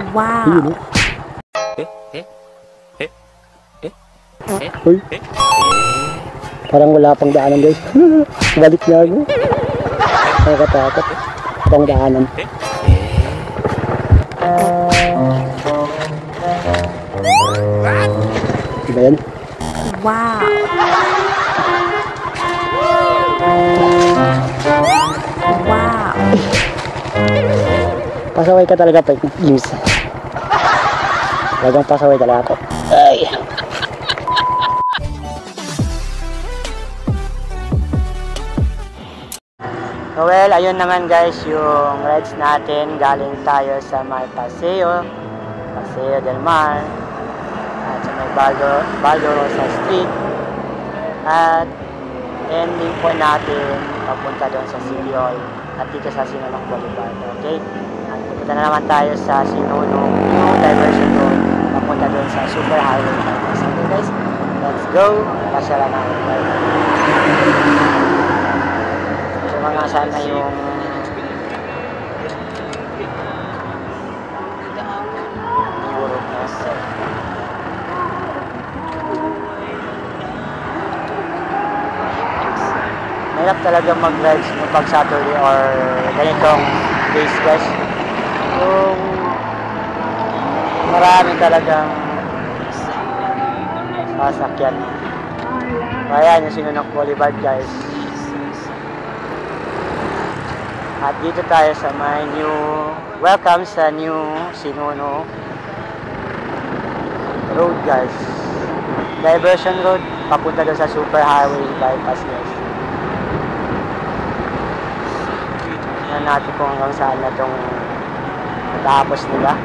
Wow. Ayun, Uy. Parang wala pang daanan guys. Balik na ako. Nakakatakot. Pang daanan. Diba yan? Wow. Wow. Pasaway ka talaga pa. Games. Talagang pasaway talaga ako. Ay. So well, ayun naman guys yung rides natin. Galing tayo sa may Paseo del Mar, at sa may Bago Rosa Street, at ending po natin papunta doon sa City Hall at dito sa Sinulog Boulevard. Okay? At pupunta na naman tayo sa Sinulog Diversion Road papunta doon sa Super Highway. Okay guys, let's go. Pasyalan natin tayo. Mga sana yung Europe na mahirap talaga mag-rides pag Saturday or ganitong days guys. Yung marami talagang sasakyan. Kaya yung Sinulog Boulevard guys. At dito tayo sa may welcome sa new Sinulog Road guys. Diversion Road, papunta doon sa Super Highway bypass guys. Tignan natin kung hanggang saan na itong natapos nila.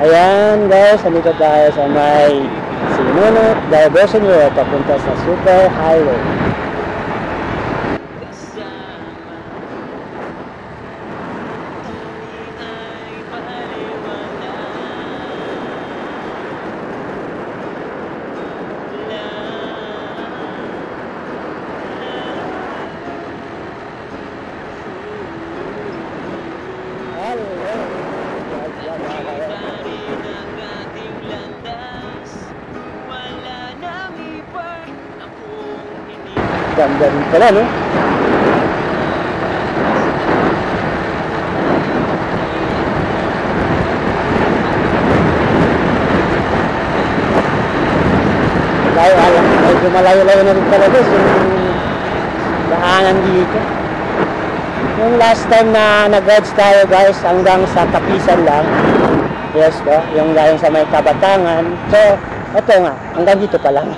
Ayan guys, nandito tayo sa may Sinulog Diversion Road papunta sa Super Highway. Ganda rin pala, no? Medyo malayo-layo na rin pala guys yung daanan dito. Yung last time na nag-rides tayo guys hanggang sa Tapisan lang. Yes ko, yung galing sa may Kabatangan. So, ito nga, hanggang dito pa lang.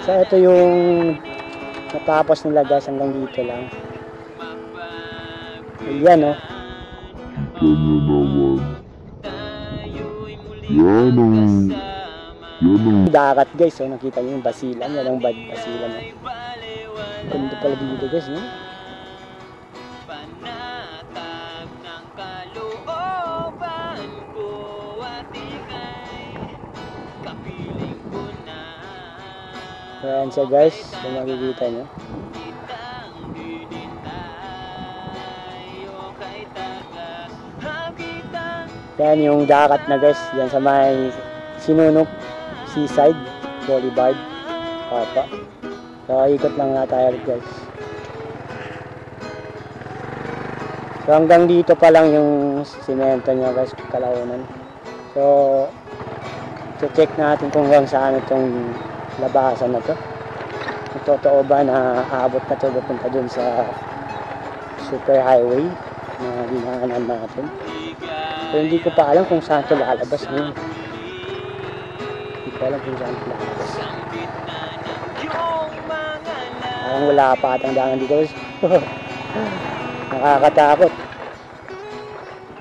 So, ito yung natapos nila guys, hanggang dito lang. Ayan o. Yan dagat guys, so nakita nyo yung basilan. Yan ang basilan. Ganda pala dito guys, no? Ayan siya guys, kung makikita nyo. Yan yung dagat na guys, yan sa may Sinulog Seaside Boulevard. Papa. So ikot lang na tayo guys. So hanggang dito pa lang yung simento niya guys, kalaunan. So check natin kung hanggang saan itong labasan na to. Totoo ba na aabot na to papunta dun sa Super Highway na dinaanan natin. So hindi ko pa alam kung saan to lalabas ngayon. Hindi ko alam kung saan to lalabas. Parang wala pa atang daanan dito. Nakakatakot.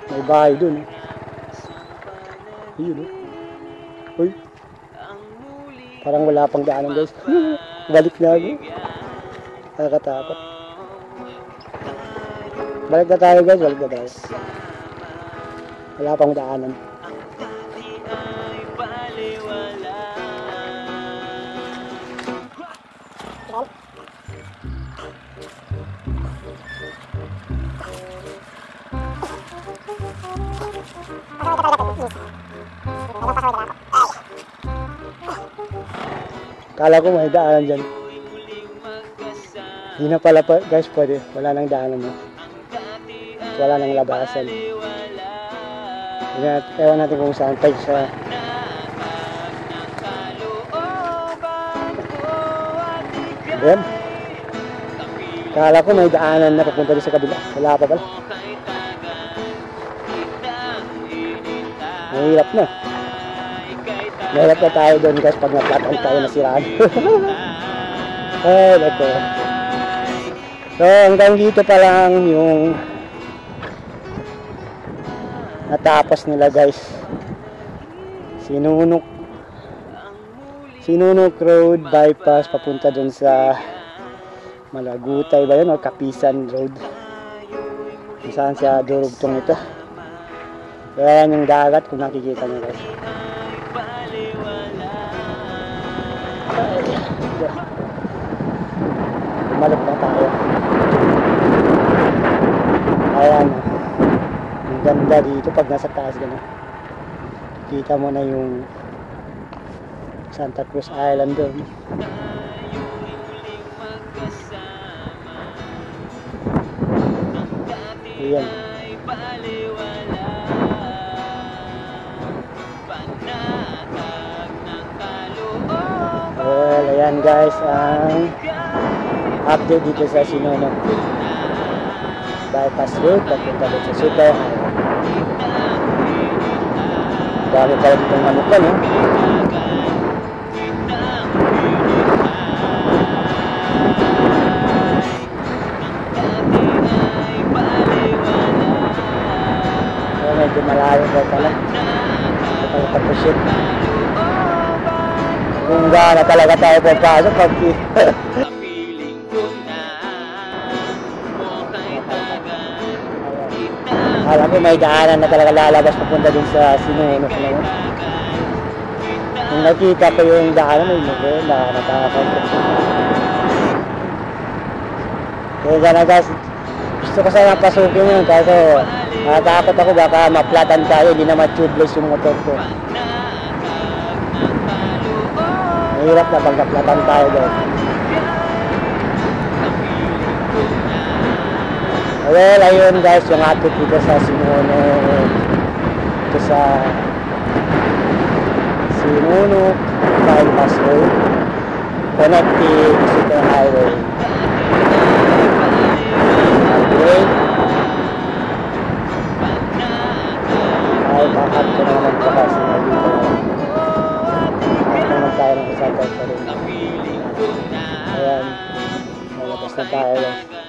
May bahay dun. Ayun oh. Uy. Parang wala pang daanan guys. Balik na ako. Nakakatakot. Balik na tayo guys. Balik na tayo. Wala pang daanan. Kala ko may daanan dyan. Hindi na pala guys pwede. Wala nang daanan mo. Wala nang labasan. Ewan natin kung saan tayo sa... Ayan. Kala ko may daanan na papunta doon sa kabila. Wala pa pala. Mahirap na. Mahirap na tayo doon guys pag naplatan tayo na siraan. Ay, nako. So hanggang dito pa lang yung natapos nila guys. Sinunok Road bypass papunta dun sa Malagutay ba yun o Kapisan Road, kung saan siya durugtong ito. Kaya yan yung dagat kung nakikita nyo guys. Tumalok na tayo. Ayan, ang ganda dito pag nasa taas gano'n. Kita mo na yung Santa Cruz Island doon. Ayan. Well, ayan guys ang update dito sa Sinunok bypass road papunta dito sa Suto. Dami pala ditong manukan eh. So, medyo malayo pa pala. Ito pala tapos yun. Kung gaano talaga tayo papasok pag alam ko may daanan na talaga lalabas papunta din sa Sinunok na yun. Kung nakita ko yung daanan ay nakakapagod. Kaya gana guys, gusto ko sana pasukin yun kasi natatakot ako baka maplatan tayo, hindi na ma-tubeless yung motor ko. Mahirap na pag naplatan tayo doon. Well, ayun guys, yung ato dito sa Sinunok. Ito sa Sinunok bypass road connecting Suto Highway. Okay. Ay, bakit ko naman pa kasi dito. Bakit naman tayo ng isang pa rin. Ayan, malabas na tayo guys.